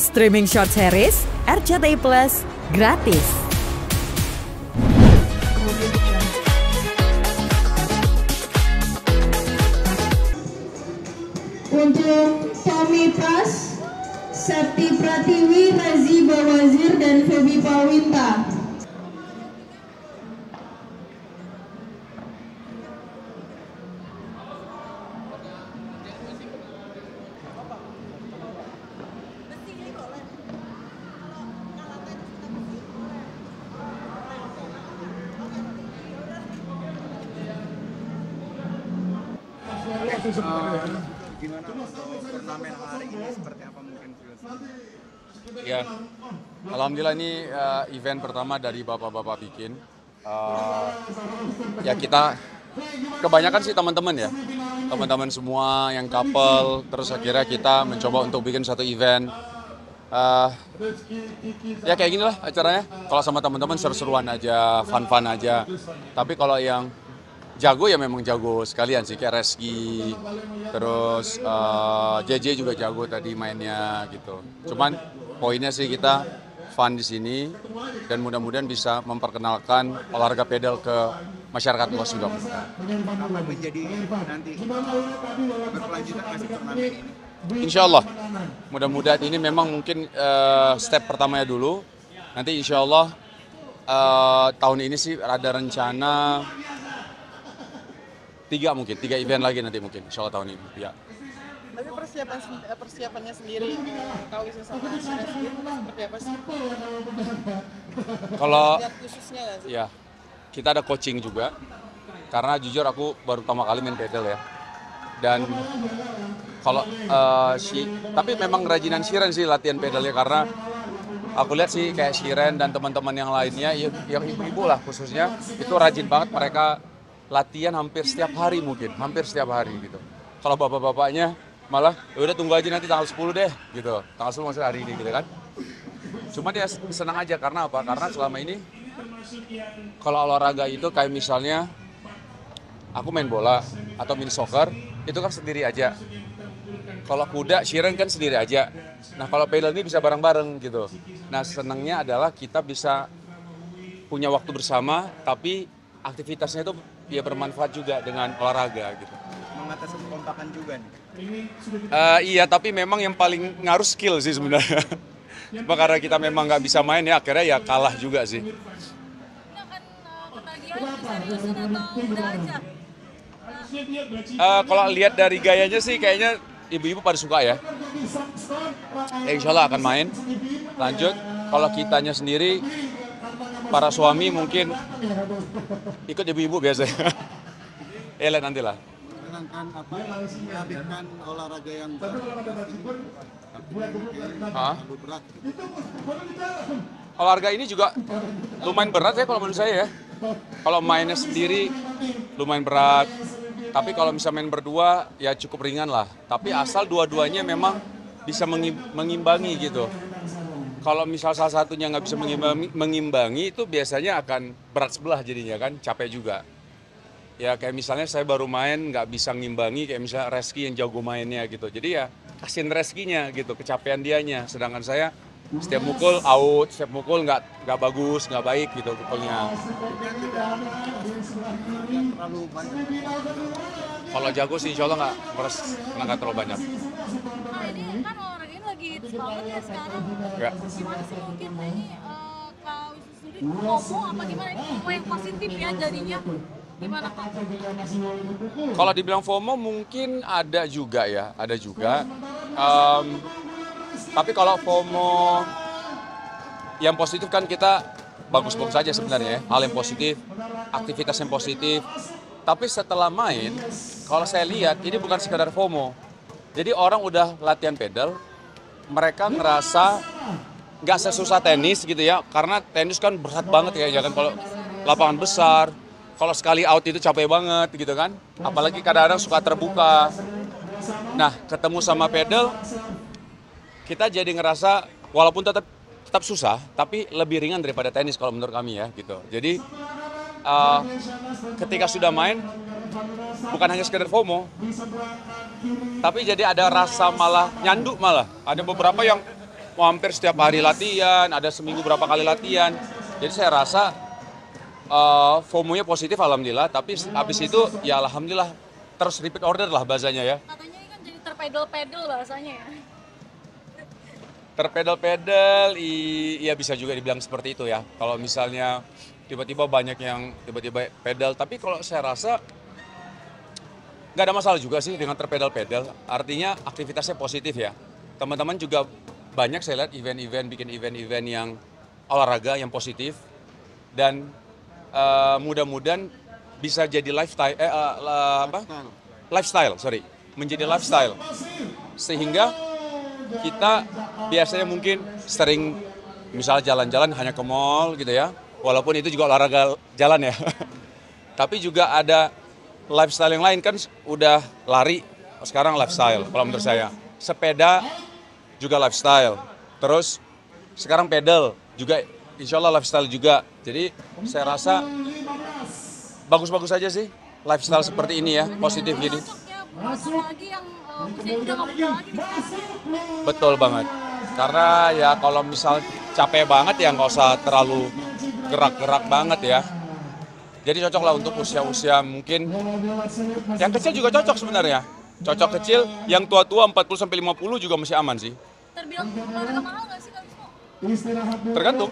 Streaming short series RCTI Plus gratis. Untuk Tommy Pras, Septi Pratiwi, Razi Bawazir, dan Feby Pawinta. Gimana untuk turnamen hari ini, seperti apa mungkin? Ya, alhamdulillah ini event pertama dari bapak-bapak bikin. Ya kita kebanyakan sih teman-teman ya, teman-teman semua yang couple, terus akhirnya kita mencoba untuk bikin satu event. Ya kayak gini lah acaranya. Kalau sama teman-teman seru-seruan aja, fun-fun aja. Tapi kalau yang jago ya memang jago sekalian sih, kayak Reski, terus JJ juga jago tadi mainnya gitu. Cuman poinnya sih kita fun di sini dan mudah-mudahan bisa memperkenalkan olahraga pedal ke masyarakat luas juga. Apa menjadi nanti berkelanjutan masih turnamen ini? Insya Allah, mudah-mudahan ini memang mungkin step pertamanya dulu. Nanti insya Allah tahun ini sih ada rencana tiga event lagi nanti mungkin insya Allah tahun ini. Ya. Tapi persiapannya sendiri, kalau bisa sama Asyara sendiri seperti apa sih? Kalau Khususnya nggak sih? ya kita ada coaching juga, karena jujur aku baru pertama kali main pedal ya. Dan kalau tapi memang rajinan Shiren sih latihan pedalnya, karena aku lihat sih kayak Shiren dan teman-teman yang lainnya, yang ibu-ibu lah khususnya, itu rajin banget mereka latihan hampir setiap hari gitu. Kalau bapak-bapaknya malah udah tunggu aja nanti tanggal 10 deh gitu. Tanggal 10 maksudnya hari ini gitu kan. Cuma dia senang aja karena apa? Karena selama ini kalau olahraga itu kayak misalnya aku main bola atau main soccer itu kan sendiri aja. Kalau kuda, Shiren kan sendiri aja. Nah kalau pedal ini bisa bareng-bareng gitu. Nah senangnya adalah kita bisa punya waktu bersama, tapi aktivitasnya itu ya bermanfaat juga dengan olahraga gitu. Mengatasi kekompakan juga nih. Iya, tapi memang yang paling ngaruh skill sih sebenarnya. Cuma karena kita memang nggak bisa main ya akhirnya ya kalah juga sih. Ini akan ketagihan diseriusin atau udah aja? Kalau lihat dari gayanya sih kayaknya ibu-ibu pada suka ya. Insya Allah akan main. Lanjut, kalau kitanya sendiri, para suami mungkin ikut ibu-ibu biasanya. Lihat nanti lah. Menangkan apa? Menghabiskan olahraga yang berat. Olahraga ini juga lumayan berat ya kalau menurut saya ya. Kalau mainnya sendiri lumayan berat. Tapi kalau bisa main berdua ya cukup ringan lah. Tapi asal dua-duanya memang bisa mengimbangi gitu. Kalau misal salah satunya nggak bisa mengimbangi itu biasanya akan berat sebelah jadinya kan, capek juga. Ya kayak misalnya saya baru main nggak bisa ngimbangi, kayak misalnya Reski yang jago mainnya gitu. Jadi ya kasihin Reskinya gitu, kecapean dianya. Sedangkan saya setiap mukul out, setiap mukul nggak bagus, nggak baik gitu pukulnya. Terlalu banyak. Kalau jago sih insya Allah nggak terlalu banyak. Nah ini kan olahraga ini lagi hits banget ya sekarang. Ya. Gimana sih mungkin ini Kak Wisnu sendiri ngomong apa gimana, ini FOMO yang positif ya jadinya? Gimana Kak? Kalau dibilang FOMO mungkin ada juga ya, ada juga. Tapi kalau FOMO yang positif kan kita bagus-bagus saja sebenarnya ya. Hal yang positif, aktivitas yang positif. Tapi setelah main, kalau saya lihat ini bukan sekedar FOMO. Jadi orang udah latihan pedal, mereka ngerasa nggak sesusah tenis gitu ya. Karena tenis kan berat banget ya kan, kalau lapangan besar. Kalau sekali out itu capek banget gitu kan. Apalagi kadang-kadang suka terbuka. Nah, ketemu sama pedal, kita jadi ngerasa walaupun tetap susah, tapi lebih ringan daripada tenis kalau menurut kami ya gitu. Jadi ketika sudah main, bukan hanya sekedar FOMO, tapi jadi ada rasa malah nyanduk malah. Ada beberapa yang hampir setiap hari latihan, ada seminggu berapa kali latihan. Jadi saya rasa FOMO-nya positif alhamdulillah, tapi habis itu ya alhamdulillah terus repeat order lah bahasanya ya. Katanya ini kan jadi terpedel-pedel bahasanya ya. Terpedal-pedal, iya bisa juga dibilang seperti itu ya. Kalau misalnya tiba-tiba banyak yang tiba-tiba pedal, tapi kalau saya rasa nggak ada masalah juga sih dengan terpedal-pedal. Artinya aktivitasnya positif ya. Teman-teman juga banyak saya lihat bikin event-event yang olahraga yang positif dan mudah-mudahan bisa jadi menjadi lifestyle sehingga kita biasanya mungkin sering misalnya jalan-jalan hanya ke mall gitu ya, walaupun itu juga olahraga jalan ya. Tapi juga ada lifestyle yang lain kan, udah lari sekarang lifestyle kalau menurut saya. Sepeda juga lifestyle. Terus sekarang pedal juga insya Allah lifestyle juga. Jadi saya rasa bagus-bagus aja sih lifestyle seperti ini ya, positif gini. Lagi yang usia udah nggak muda lagi nih. Betul banget. Karena ya kalau misal capek banget ya nggak usah terlalu gerak-gerak banget ya. Jadi cocok lah untuk usia-usia mungkin yang kecil juga cocok sebenarnya. Cocok kecil, yang tua-tua 40-50 juga masih aman sih. Terbilang olahraga mahal nggak sih Kak Wisnu? Tergantung.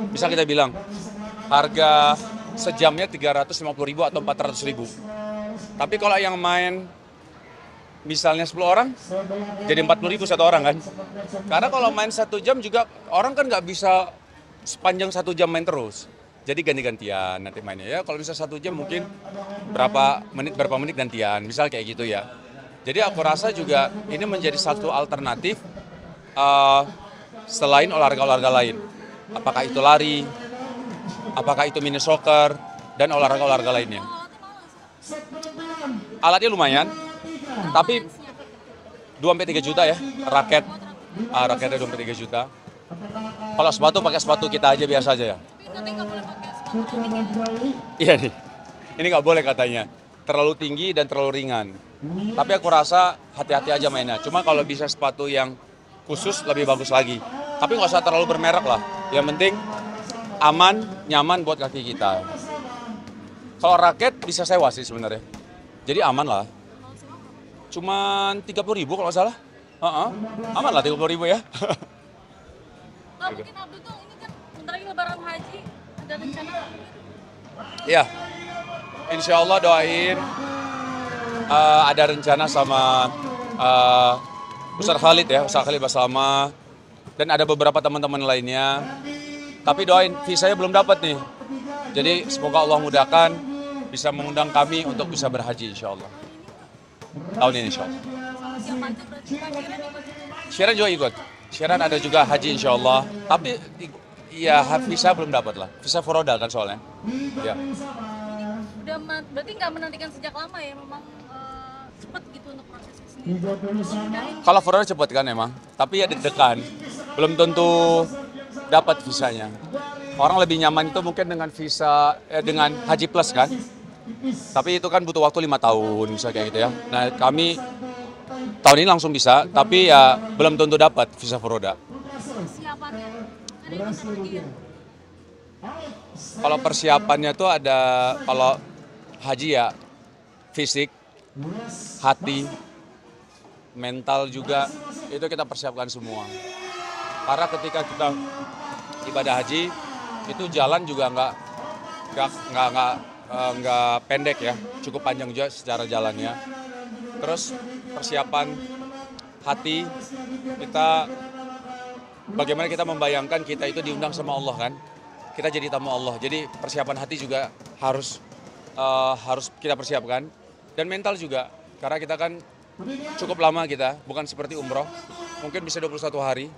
Bisa kita bilang harga sejamnya 350.000 atau 400.000. Tapi kalau yang main misalnya 10 orang, jadi 40.000 satu orang kan. Karena kalau main 1 jam juga orang kan nggak bisa sepanjang 1 jam main terus. Jadi ganti-gantian nanti mainnya ya. Kalau bisa 1 jam mungkin berapa menit gantian, misal kayak gitu ya. Jadi aku rasa juga ini menjadi satu alternatif selain olahraga-olahraga lain. Apakah itu lari, apakah itu mini soccer, dan olahraga-olahraga lainnya. Alatnya lumayan, tapi 2-3 juta ya, raketnya 2-3 juta. Kalau sepatu pakai sepatu kita aja biasa aja ya. Tapi nggak boleh pakai sepatu tinggi. Iya nih, ini nggak boleh katanya. Terlalu tinggi dan terlalu ringan. Tapi aku rasa hati-hati aja mainnya. Cuma kalau bisa sepatu yang khusus lebih bagus lagi. Tapi nggak usah terlalu bermerek lah. Yang penting aman, nyaman buat kaki kita. Kalau raket bisa sewa sih sebenarnya. Jadi aman lah. Cuman 30.000 kalau nggak salah. Aman lah 30.000 ya. Nggak mungkin Abdul tuh ini kan bentar lagi lebaran haji, ada rencana mungkin? Iya. Insya Allah doain ada rencana sama Ustaz Khalid ya, Ustaz Khalid Baslama, dan ada beberapa teman-teman lainnya. Tapi doain, visanya belum dapat nih. Jadi semoga Allah mudahkan bisa mengundang kami untuk bisa berhaji insya Allah. Tahun ini insya Allah. Siapa aja berarti Kak Shiren ikut? Shiren juga ikut. Shiren ada juga haji insya Allah. Tapi ya visa belum dapat lah. Visa Foroda kan soalnya. Ya. Udah berarti nggak menantikan sejak lama ya, memang cepet gitu untuk prosesnya sendiri. Kalau Foroda cepet kan emang. Tapi ya deg-degan. Belum tentu dapat visanya. Orang lebih nyaman itu mungkin dengan visa dengan Haji Plus kan. Tapi itu kan butuh waktu 5 tahun misalnya kayak gitu ya. Nah kami tahun ini langsung bisa, tapi ya belum tentu dapat visa Foroda. Persiapannya ada yang bentar lagi ya? Kalau persiapannya tuh ada, kalau haji ya fisik, hati, mental juga itu kita persiapkan semua. Karena ketika kita ibadah haji itu jalan juga nggak pendek ya, cukup panjang juga secara jalannya. Terus persiapan hati kita, bagaimana kita membayangkan kita itu diundang sama Allah kan, kita jadi tamu Allah. Jadi persiapan hati juga harus kita persiapkan, dan mental juga karena kita kan cukup lama, kita bukan seperti umroh mungkin bisa 21 hari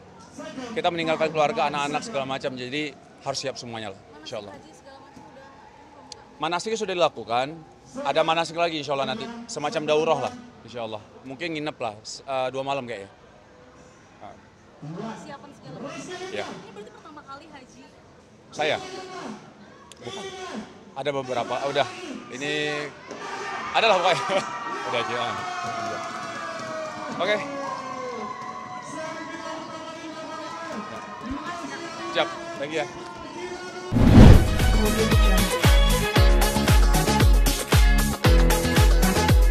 kita meninggalkan keluarga, anak-anak segala macam, jadi harus siap semuanya lah insya Allah. Manasiknya sudah dilakukan, ada manasik lagi insya Allah nanti, semacam daurah lah insya Allah, mungkin nginep lah 2 malam kayaknya. Persiapan segala macam. Ya. Ini berarti pertama kali haji. Saya? Bukan. Ada beberapa, udah. Ini adalah pokoknya. Udah aja. Oke. Siap. Thank you ya.